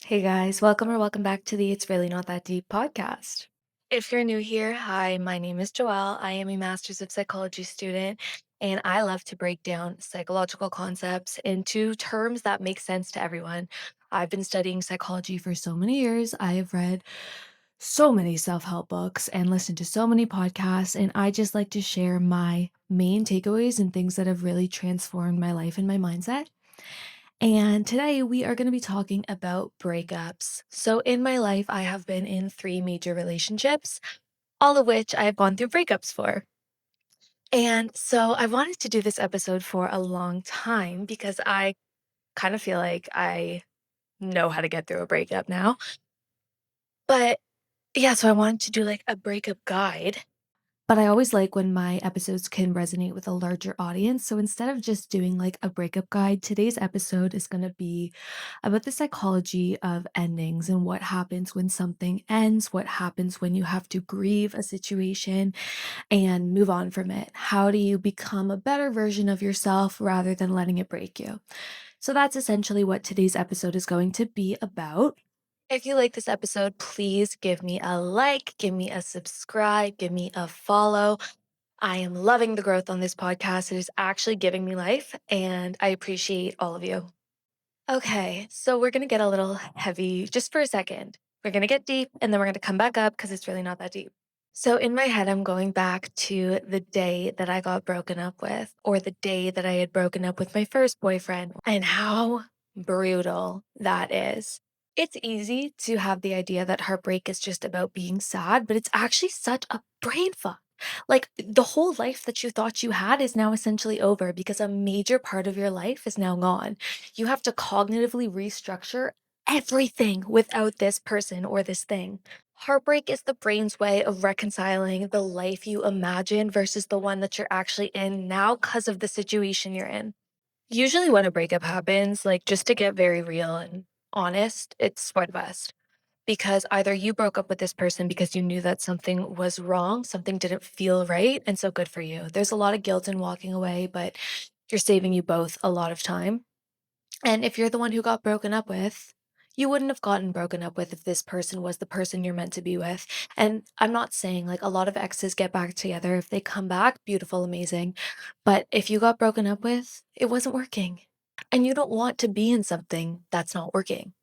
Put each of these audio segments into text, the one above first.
Hey guys, welcome or welcome back to the It's Really Not That Deep podcast. If you're new here, hi, my name is Joelle. I am a Master's of Psychology student, and I love to break down psychological concepts into terms that make sense to everyone. I've been studying psychology for so many years. I have read so many self help books and listened to so many podcasts, and I just like to share my main takeaways and things that have really transformed my life and my mindset. And today we are going to be talking about breakups. So, in my life, I have been in three major relationships, all of which I have gone through breakups for. And so, I wanted to do this episode for a long time because I kind of feel like I know how to get through a breakup now. But yeah, so I wanted to do like a breakup guide. But I always like when my episodes can resonate with a larger audience. So instead of just doing like a breakup guide, today's episode is going to be about the psychology of endings and what happens when something ends, what happens when you have to grieve a situation and move on from it. How do you become a better version of yourself rather than letting it break you? So that's essentially what today's episode is going to be about. If you like this episode, please give me a like, give me a subscribe, give me a follow. I am loving the growth on this podcast. It is actually giving me life, and I appreciate all of you. Okay, so we're going to get a little heavy just for a second. We're going to get deep, and then we're going to come back up because it's really not that deep. So, in my head, I'm going back to the day that I got broken up with, or the day that I had broken up with my first boyfriend, and how brutal that is. It's easy to have the idea that heartbreak is just about being sad, but it's actually such a brain fuck. Like the whole life that you thought you had is now essentially over because a major part of your life is now gone. You have to cognitively restructure everything without this person or this thing. Heartbreak is the brain's way of reconciling the life you imagine versus the one that you're actually in now because of the situation you're in. Usually, when a breakup happens, like just to get very real and honest, it's for the best because either you broke up with this person because you knew that something was wrong, something didn't feel right, and so good for you. There's a lot of guilt in walking away, but you're saving you both a lot of time. And if you're the one who got broken up with, you wouldn't have gotten broken up with if this person was the person you're meant to be with. And I'm not saying like a lot of exes get back together. If they come back, beautiful, amazing. But if you got broken up with, it wasn't working. And you don't want to be in something that's not working.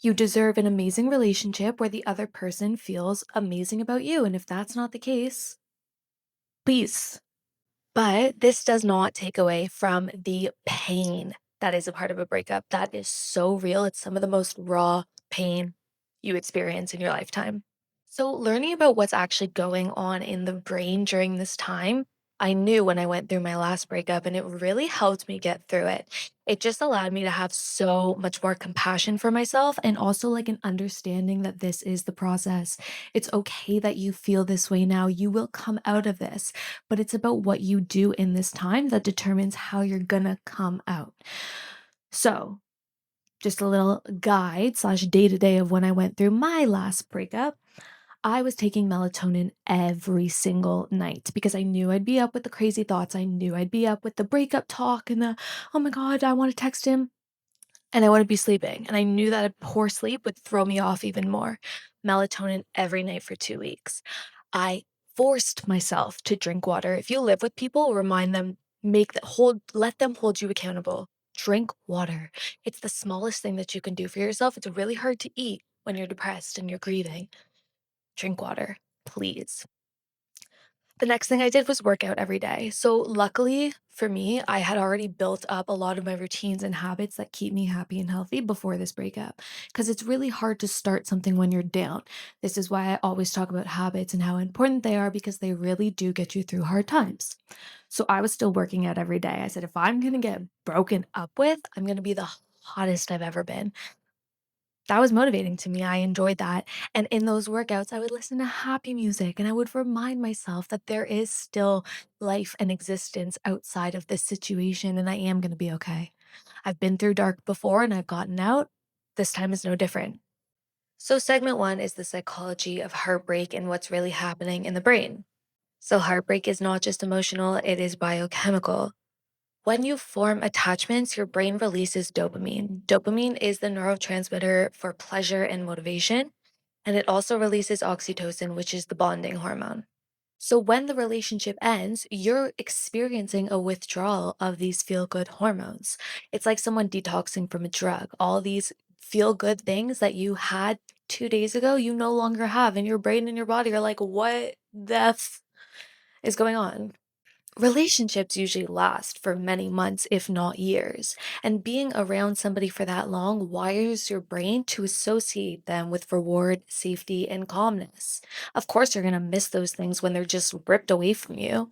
You deserve an amazing relationship where the other person feels amazing about you. And if that's not the case, please. But this does not take away from the pain that is a part of a breakup. That is so real. It's some of the most raw pain you experience in your lifetime. So, learning about what's actually going on in the brain during this time, I knew when I went through my last breakup, and it really helped me get through it. It just allowed me to have so much more compassion for myself and also like an understanding that this is the process. It's okay that you feel this way now. You will come out of this, but it's about what you do in this time that determines how you're gonna come out. So, just a little guide slash day to day of when I went through my last breakup. I was taking melatonin every single night because I knew I'd be up with the crazy thoughts. I knew I'd be up with the breakup talk and the, oh my God, I want to text him. And I wouldn't be sleeping. And I knew that a poor sleep would throw me off even more. Melatonin every night for 2 weeks. I forced myself to drink water. If you live with people, remind them, let them hold you accountable. Drink water. It's the smallest thing that you can do for yourself. It's really hard to eat when you're depressed and you're grieving. Drink water, please. The next thing I did was work out every day. So, luckily for me, I had already built up a lot of my routines and habits that keep me happy and healthy before this breakup. Because it's really hard to start something when you're down. This is why I always talk about habits and how important they are because they really do get you through hard times. So, I was still working out every day. I said, if I'm going to get broken up with, I'm going to be the hottest I've ever been. That was motivating to me. I enjoyed that. And in those workouts, I would listen to happy music and I would remind myself that there is still life and existence outside of this situation and I am going to be okay. I've been through dark before and I've gotten out. This time is no different. So, segment one is the psychology of heartbreak and what's really happening in the brain. So, heartbreak is not just emotional, it is biochemical. When you form attachments, your brain releases dopamine. Dopamine is the neurotransmitter for pleasure and motivation, and it also releases oxytocin, which is the bonding hormone. So when the relationship ends, you're experiencing a withdrawal of these feel good hormones. It's like someone detoxing from a drug. All these feel good things that you had 2 days ago, you no longer have, and your brain and your body are like, what the is going on? Relationships usually last for many months, if not years. And being around somebody for that long wires your brain to associate them with reward, safety, and calmness. Of course, you're going to miss those things when they're just ripped away from you.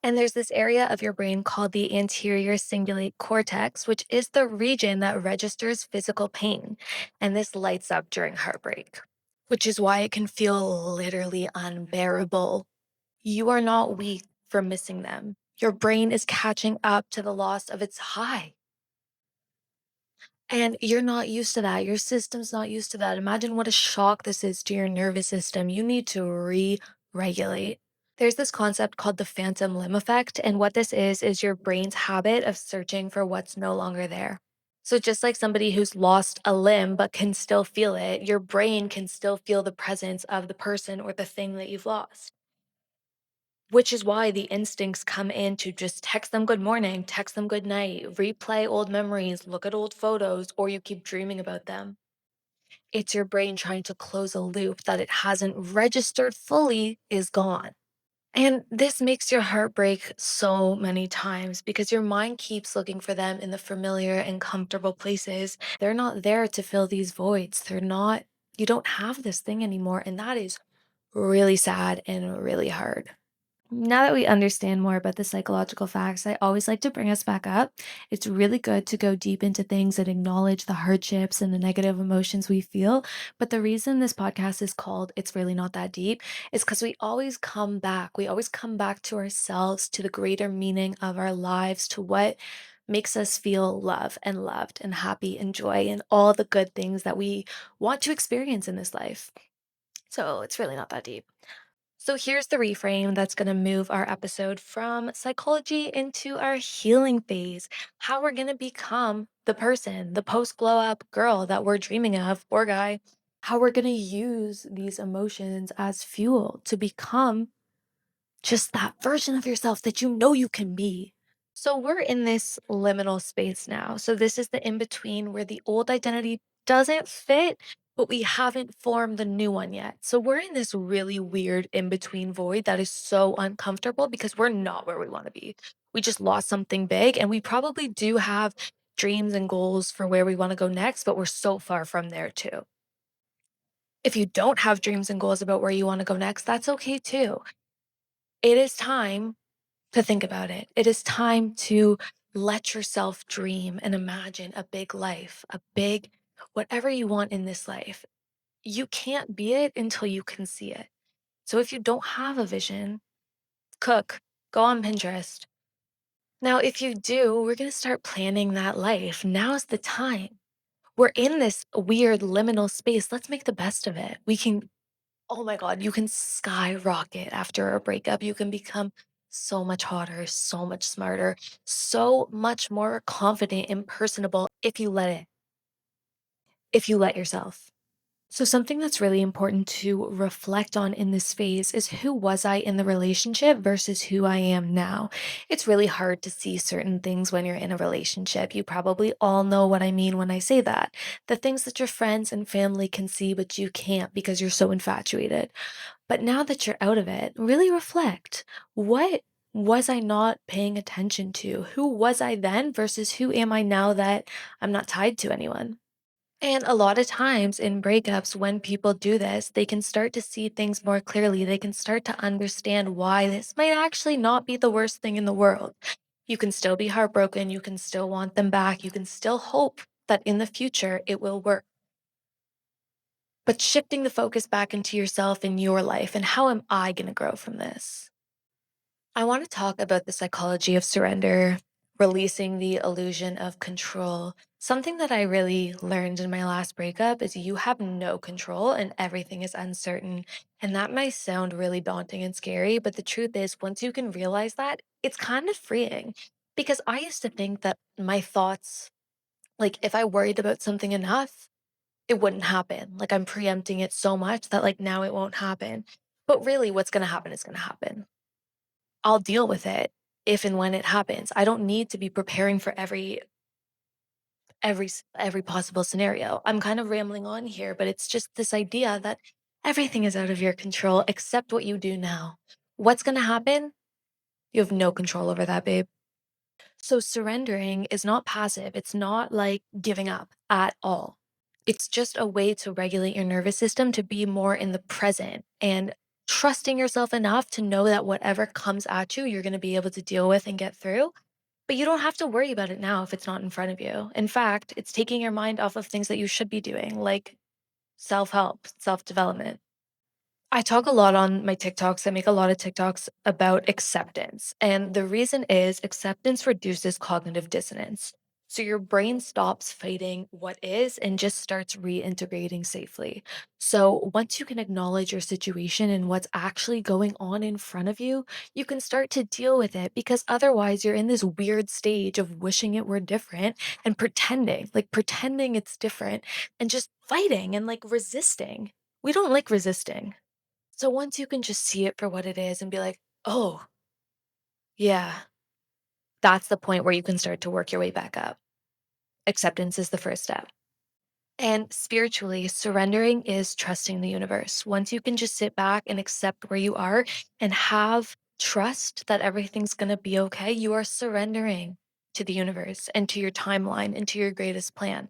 And there's this area of your brain called the anterior cingulate cortex, which is the region that registers physical pain. And this lights up during heartbreak, which is why it can feel literally unbearable. You are not weak for missing them. Your brain is catching up to the loss of its high. And you're not used to that. Your system's not used to that. Imagine what a shock this is to your nervous system. You need to re regulate. There's this concept called the phantom limb effect. And what this is your brain's habit of searching for what's no longer there. So, just like somebody who's lost a limb but can still feel it, your brain can still feel the presence of the person or the thing that you've lost. Which is why the instincts come in to just text them good morning, text them good night, replay old memories, look at old photos, or you keep dreaming about them. It's your brain trying to close a loop that it hasn't registered fully is gone. And this makes your heart break so many times because your mind keeps looking for them in the familiar and comfortable places. They're not there to fill these voids. You don't have this thing anymore. And that is really sad and really hard. Now that we understand more about the psychological facts, I always like to bring us back up. It's really good to go deep into things and acknowledge the hardships and the negative emotions we feel. But the reason this podcast is called It's Really Not That Deep is because we always come back. We always come back to ourselves, to the greater meaning of our lives, to what makes us feel love and loved and happy and joy and all the good things that we want to experience in this life. So it's really not that deep. So here's the reframe that's going to move our episode from psychology into our healing phase. How we're going to become the person, the post glow up girl that we're dreaming of, or guy. How we're going to use these emotions as fuel to become just that version of yourself that you know you can be. So we're in this liminal space now. So this is the in between where the old identity doesn't fit, but we haven't formed the new one yet. So we're in this really weird in between void that is so uncomfortable because we're not where we want to be. We just lost something big and we probably do have dreams and goals for where we want to go next, but we're so far from there too. If you don't have dreams and goals about where you want to go next, that's okay too. It is time to think about it. It is time to let yourself dream and imagine a big life, a big whatever you want in this life. You can't be it until you can see it. So if you don't have a vision, cook, go on Pinterest. Now, if you do, we're going to start planning that life. Now's the time. We're in this weird liminal space. Let's make the best of it. We can Oh my God, you can skyrocket after a breakup. You can become so much hotter, so much smarter, so much more confident and personable if you let yourself. So, something that's really important to reflect on in this phase is who was I in the relationship versus who I am now. It's really hard to see certain things when you're in a relationship. You probably all know what I mean when I say that. The things that your friends and family can see, but you can't because you're so infatuated. But now that you're out of it, really reflect. What was I not paying attention to? Who was I then versus who am I now that I'm not tied to anyone? And a lot of times in breakups, when people do this, they can start to see things more clearly. They can start to understand why this might actually not be the worst thing in the world. You can still be heartbroken. You can still want them back. You can still hope that in the future it will work. But shifting the focus back into yourself and your life and how am I going to grow from this? I want to talk about the psychology of surrender, releasing the illusion of control. Something that I really learned in my last breakup is you have no control and everything is uncertain. And that might sound really daunting and scary, but the truth is, once you can realize that, it's kind of freeing. Because I used to think that my thoughts, like if I worried about something enough, it wouldn't happen. Like I'm preempting it so much that like now it won't happen. But really what's going to happen is going to happen. I'll deal with it if and when it happens. I don't need to be preparing for every possible scenario. I'm kind of rambling on here, but it's just this idea that everything is out of your control except what you do now. What's going to happen? You have no control over that, babe. So surrendering is not passive. It's not like giving up at all. It's just a way to regulate your nervous system to be more in the present and trusting yourself enough to know that whatever comes at you, you're going to be able to deal with and get through. But you don't have to worry about it now if it's not in front of you. In fact, it's taking your mind off of things that you should be doing, like self help, self development. I talk a lot on my TikToks. I make a lot of TikToks about acceptance. And the reason is acceptance reduces cognitive dissonance. So your brain stops fighting what is and just starts reintegrating safely. So once you can acknowledge your situation and what's actually going on in front of you, you can start to deal with it because otherwise you're in this weird stage of wishing it were different and pretending it's different and just fighting and like resisting. We don't like resisting. So once you can just see it for what it is and be like, "Oh, yeah," that's the point where you can start to work your way back up. Acceptance is the first step. And spiritually, surrendering is trusting the universe. Once you can just sit back and accept where you are and have trust that everything's going to be okay, you are surrendering to the universe and to your timeline and to your greatest plan.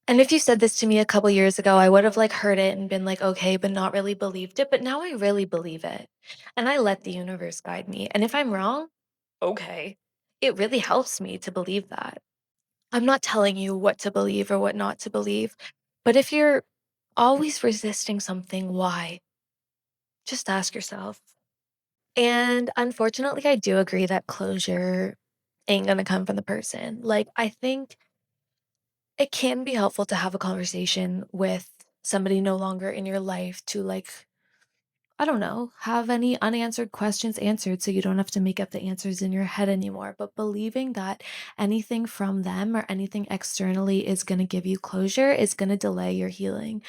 And if you said this to me a couple years ago, I would have like heard it and been like, okay, but not really believed it. But now I really believe it. And I let the universe guide me. And if I'm wrong, okay. It really helps me to believe that. I'm not telling you what to believe or what not to believe. But if you're always resisting something, why? Just ask yourself. And unfortunately, I do agree that closure ain't gonna come from the person. Like, I think it can be helpful to have a conversation with somebody no longer in your life to like, I don't know, have any unanswered questions answered so you don't have to make up the answers in your head anymore. But believing that anything from them or anything externally is going to give you closure is going to delay your healing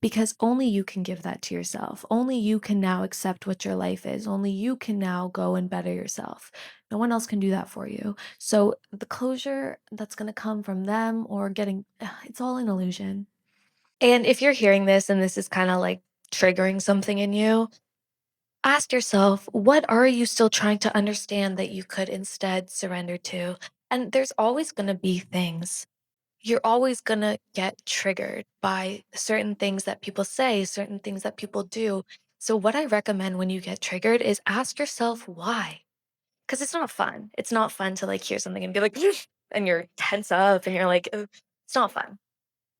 because only you can give that to yourself. Only you can now accept what your life is. Only you can now go and better yourself. No one else can do that for you. So the closure that's going to come from them or getting, it's all an illusion. And if you're hearing this and this is kind of like triggering something in you, ask yourself, what are you still trying to understand that you could instead surrender to? And there's always going to be things. You're always going to get triggered by certain things that people say, certain things that people do. So, what I recommend when you get triggered is ask yourself why. Because it's not fun. It's not fun to like hear something and be like, and you're tense up and you're like, "Ugh." It's not fun.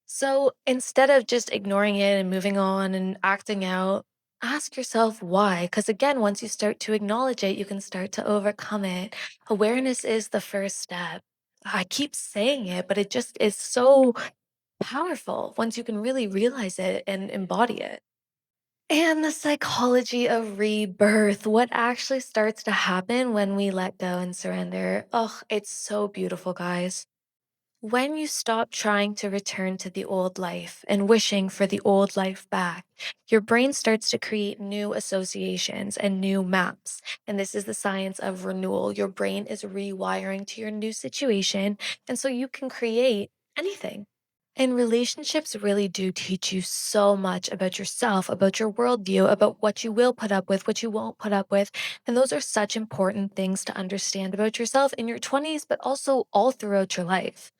So instead of just ignoring it and moving on and acting out, ask yourself why. Because again, once you start to acknowledge it, you can start to overcome it. Awareness is the first step. I keep saying it, but it just is so powerful once you can really realize it and embody it. And the psychology of rebirth, what actually starts to happen when we let go and surrender. Oh, it's so beautiful, guys. When you stop trying to return to the old life and wishing for the old life back, your brain starts to create new associations and new maps. And this is the science of renewal. Your brain is rewiring to your new situation. And so you can create anything. And relationships really do teach you so much about yourself, about your worldview, about what you will put up with, what you won't put up with. And those are such important things to understand about yourself in your 20s, but also all throughout your life.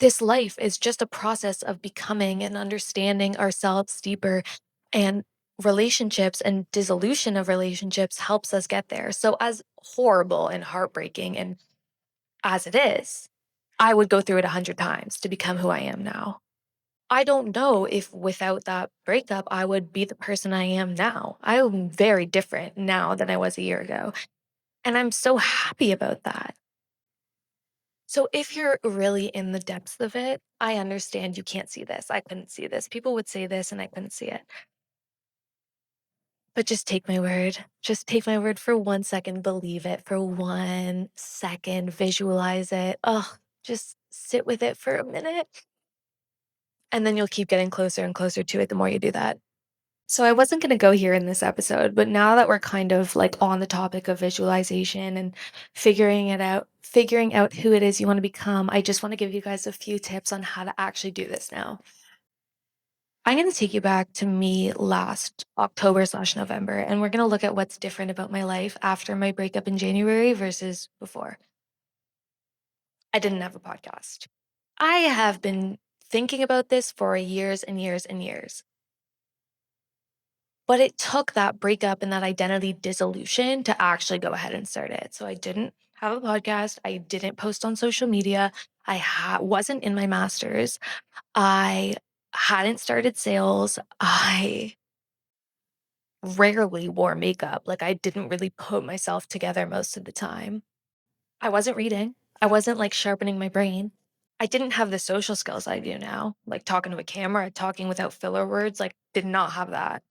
This life is just a process of becoming and understanding ourselves deeper, and relationships and dissolution of relationships helps us get there. So, as horrible and heartbreaking and as it is, I would go through it 100 times to become who I am now. I don't know if without that breakup, I would be the person I am now. I am very different now than I was a year ago. And I'm so happy about that. So if you're really in the depths of it, I understand you can't see this. I couldn't see this. People would say this and I couldn't see it. But just take my word. Just take my word for 1 second, believe it for 1 second, visualize it. Oh, just sit with it for a minute, and then you'll keep getting closer and closer to it the more you do that. So I wasn't gonna go here in this episode, but now that we're kind of like on the topic of visualization and figuring out who it is you want to become, I just want to give you guys a few tips on how to actually do this now. I'm going to take you back to me last October/November, and we're going to look at what's different about my life after my breakup in January versus before. I didn't have a podcast. I have been thinking about this for years and years and years. But it took that breakup and that identity dissolution to actually go ahead and start it. So I didn't have a podcast. I didn't post on social media. Wasn't in my master's. I hadn't started sales. I rarely wore makeup. Like I didn't really put myself together most of the time. I wasn't reading. I wasn't like sharpening my brain. I didn't have the social skills I do now, like talking to a camera, talking without filler words, like did not have that.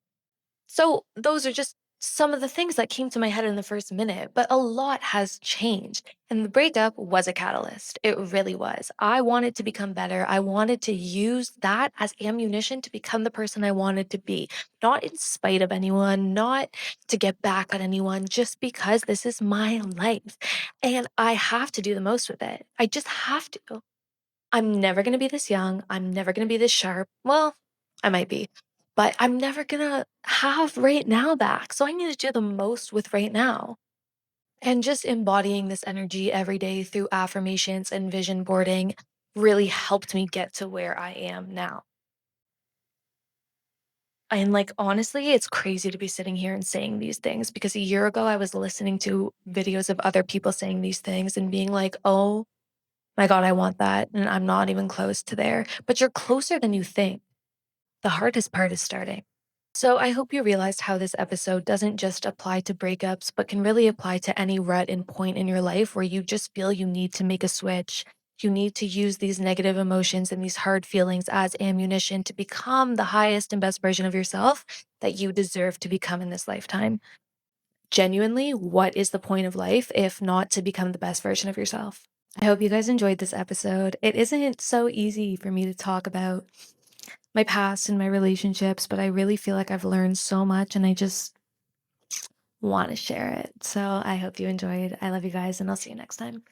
So those are just some of the things that came to my head in the first minute, but a lot has changed. And the breakup was a catalyst. It really was. I wanted to become better. I wanted to use that as ammunition to become the person I wanted to be, not in spite of anyone, not to get back at anyone, just because this is my life. And I have to do the most with it. I just have to. I'm never gonna be this young. I'm never gonna be this sharp. Well, I might be, but I'm never gonna have right now back. So I need to do the most with right now. And just embodying this energy every day through affirmations and vision boarding really helped me get to where I am now. And like honestly, it's crazy to be sitting here and saying these things because a year ago I was listening to videos of other people saying these things and being like, oh my God, I want that. And I'm not even close to there. But you're closer than you think. The hardest part is starting. So I hope you realized how this episode doesn't just apply to breakups, but can really apply to any rut and point in your life where you just feel you need to make a switch. You need to use these negative emotions and these hard feelings as ammunition to become the highest and best version of yourself that you deserve to become in this lifetime. Genuinely, what is the point of life if not to become the best version of yourself? I hope you guys enjoyed this episode. It isn't so easy for me to talk about my past and my relationships, but I really feel like I've learned so much and I just want to share it. So I hope you enjoyed. I love you guys, and I'll see you next time.